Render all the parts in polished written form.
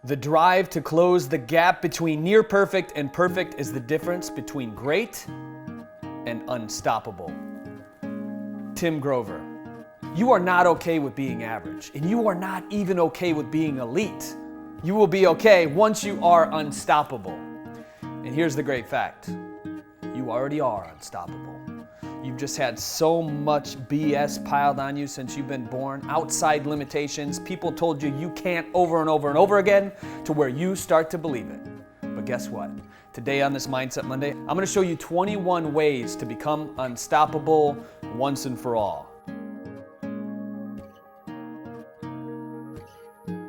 The drive to close the gap between near perfect and perfect is the difference between great and unstoppable. Tim Grover. You are not okay with being average, and you are not even okay with being elite. You will be okay once you are unstoppable. And here's the great fact. You already are unstoppable. You've just had so much BS piled on you since you've been born, outside limitations. People told you you can't over and over and over again to where you start to believe it. But guess what? Today on this Mindset Monday, I'm going to show you 21 ways to become unstoppable once and for all.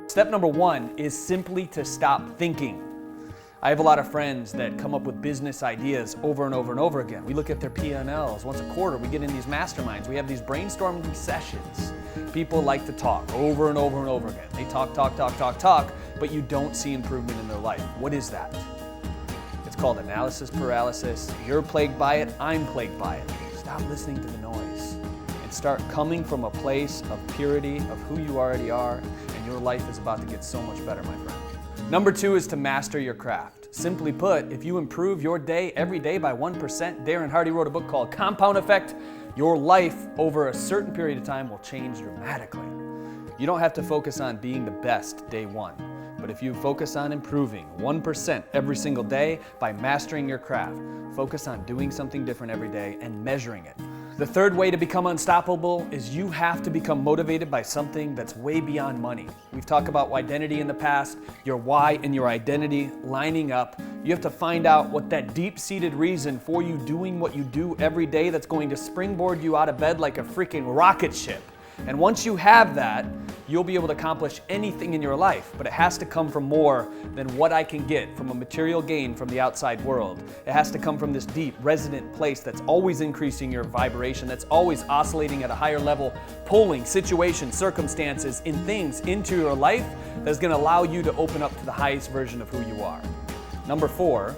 Step number 1 is simply to stop thinking. I have a lot of friends that come up with business ideas over and over and over again. We look at their P&Ls once a quarter. We get in these masterminds. We have these brainstorming sessions. People like to talk over and over and over again. They talk, but you don't see improvement in their life. What is that? It's called analysis paralysis. You're plagued by it. I'm plagued by it. Stop listening to the noise and start coming from a place of purity of who you already are, and your life is about to get so much better, my friend. Number 2 is to master your craft. Simply put, if you improve your day every day by 1%, Darren Hardy wrote a book called Compound Effect, your life over a certain period of time will change dramatically. You don't have to focus on being the best day 1, but if you focus on improving 1% every single day by mastering your craft, focus on doing something different every day and measuring it. The third way to become unstoppable is you have to become motivated by something that's way beyond money. We've talked about identity in the past, your why and your identity lining up. You have to find out what that deep-seated reason for you doing what you do every day that's going to springboard you out of bed like a freaking rocket ship. And once you have that, you'll be able to accomplish anything in your life, but it has to come from more than what I can get from a material gain from the outside world. It has to come from this deep, resonant place that's always increasing your vibration, that's always oscillating at a higher level, pulling situations, circumstances, and things into your life that's gonna allow you to open up to the highest version of who you are. Number 4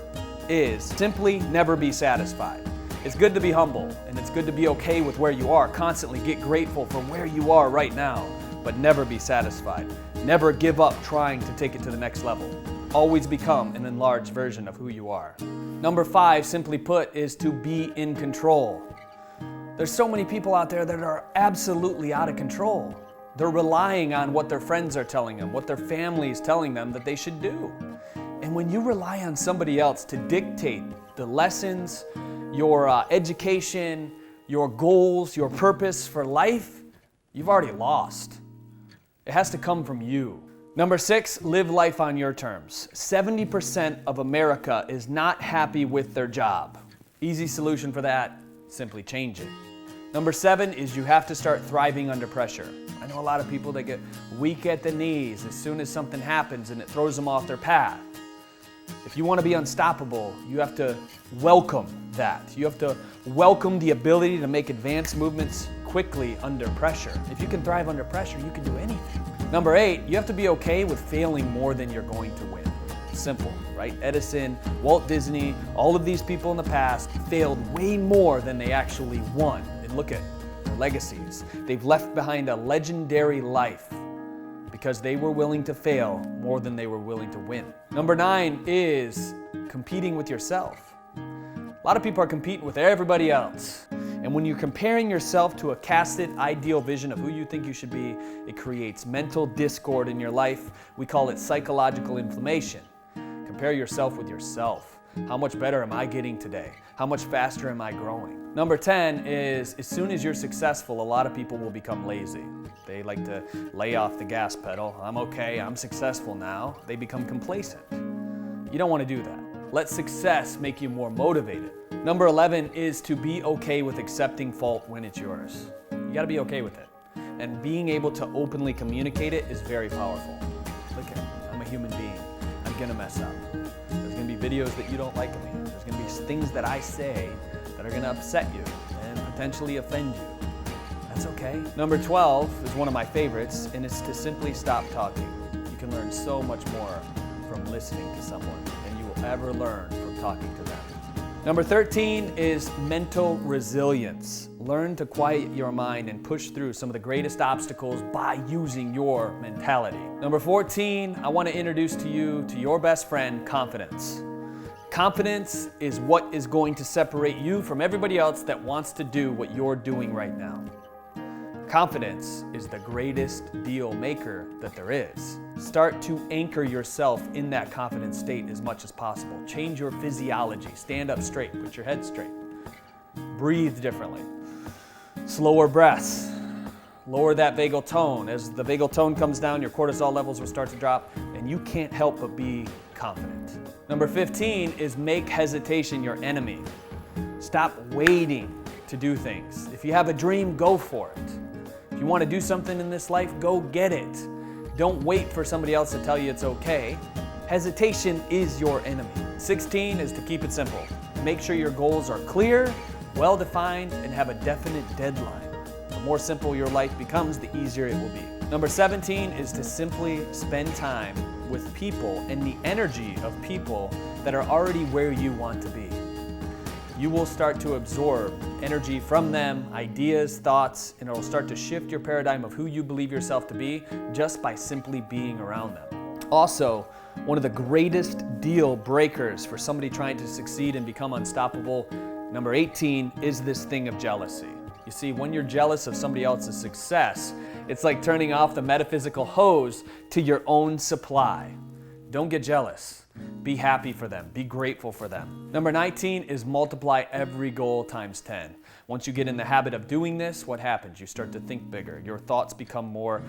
is simply never be satisfied. It's good to be humble, and it's good to be okay with where you are. Constantly get grateful for where you are right now, but never be satisfied. Never give up trying to take it to the next level. Always become an enlarged version of who you are. Number 5, simply put, is to be in control. There's so many people out there that are absolutely out of control. They're relying on what their friends are telling them, what their family is telling them that they should do. And when you rely on somebody else to dictate the lessons, your education, your goals, your purpose for life, you've already lost. It has to come from you. Number 6, live life on your terms. 70% of America is not happy with their job. Easy solution for that, simply change it. Number 7 is you have to start thriving under pressure. I know a lot of people that get weak at the knees as soon as something happens and it throws them off their path. If you want to be unstoppable, you have to welcome that. You have to welcome the ability to make advanced movements quickly under pressure. If you can thrive under pressure, you can do anything. Number 8, you have to be okay with failing more than you're going to win. Simple, right? Edison, Walt Disney, all of these people in the past failed way more than they actually won. And look at their legacies. They've left behind a legendary life because they were willing to fail more than they were willing to win. Number 9 is competing with yourself. A lot of people are competing with everybody else. And when you're comparing yourself to a casted ideal vision of who you think you should be, it creates mental discord in your life. We call it psychological inflammation. Compare yourself with yourself. How much better am I getting today? How much faster am I growing? Number 10 is as soon as you're successful, a lot of people will become lazy. They like to lay off the gas pedal. I'm okay, I'm successful now. They become complacent. You don't want to do that. Let success make you more motivated. Number 11 is to be okay with accepting fault when it's yours. You got to be okay with it. And being able to openly communicate it is very powerful. Look at me, I'm a human being. I'm going to mess up. There's going to be videos that you don't like of me. There's going to be things that I say that are going to upset you and potentially offend you. That's okay. Number 12 is one of my favorites, and it's to simply stop talking. You can learn so much more from listening to someone than you will ever learn from talking to them. Number 13 is mental resilience. Learn to quiet your mind and push through some of the greatest obstacles by using your mentality. Number 14, I want to introduce to you to your best friend, confidence. Confidence is what is going to separate you from everybody else that wants to do what you're doing right now. Confidence is the greatest deal maker that there is. Start to anchor yourself in that confident state as much as possible. Change your physiology. Stand up straight. Put your head straight. Breathe differently. Slower breaths. Lower that vagal tone. As the vagal tone comes down, your cortisol levels will start to drop, and you can't help but be confident. Number 15 is make hesitation your enemy. Stop waiting to do things. If you have a dream, go for it. If you want to do something in this life, go get it. Don't wait for somebody else to tell you it's okay. Hesitation is your enemy. 16 is to keep it simple. Make sure your goals are clear, well-defined, and have a definite deadline. The more simple your life becomes, the easier it will be. Number 17 is to simply spend time with people and the energy of people that are already where you want to be. You will start to absorb energy from them, ideas, thoughts, and it will start to shift your paradigm of who you believe yourself to be just by simply being around them. Also, one of the greatest deal breakers for somebody trying to succeed and become unstoppable, number 18, is this thing of jealousy. You see, when you're jealous of somebody else's success, it's like turning off the metaphysical hose to your own supply. Don't get jealous. Be happy for them. Be grateful for them. Number 19 is multiply every goal times 10. Once you get in the habit of doing this, what happens? You start to think bigger. Your thoughts become more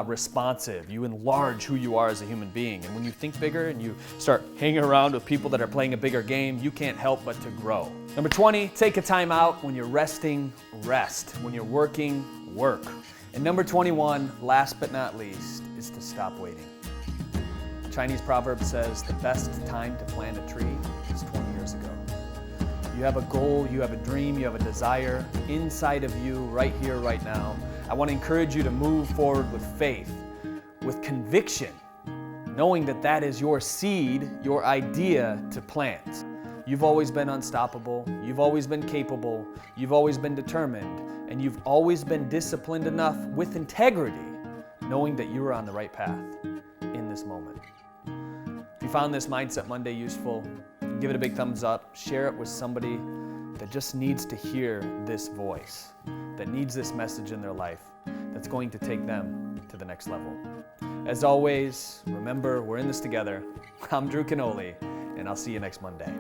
responsive. You enlarge who you are as a human being. And when you think bigger and you start hanging around with people that are playing a bigger game, you can't help but to grow. Number 20, take a time out. When you're resting, rest. When you're working, work. And number 21, last but not least, is to stop waiting. Chinese proverb says the best time to plant a tree is 20 years ago. You have a goal, you have a dream, you have a desire inside of you right here, right now. I want to encourage you to move forward with faith, with conviction, knowing that that is your seed, your idea to plant. You've always been unstoppable, you've always been capable, you've always been determined, and you've always been disciplined enough with integrity, knowing that you are on the right path in this moment. If you found this Mindset Monday useful, give it a big thumbs up, share it with somebody that just needs to hear this voice, that needs this message in their life, that's going to take them to the next level. As always, remember, we're in this together. I'm Drew Canoli, and I'll see you next Monday.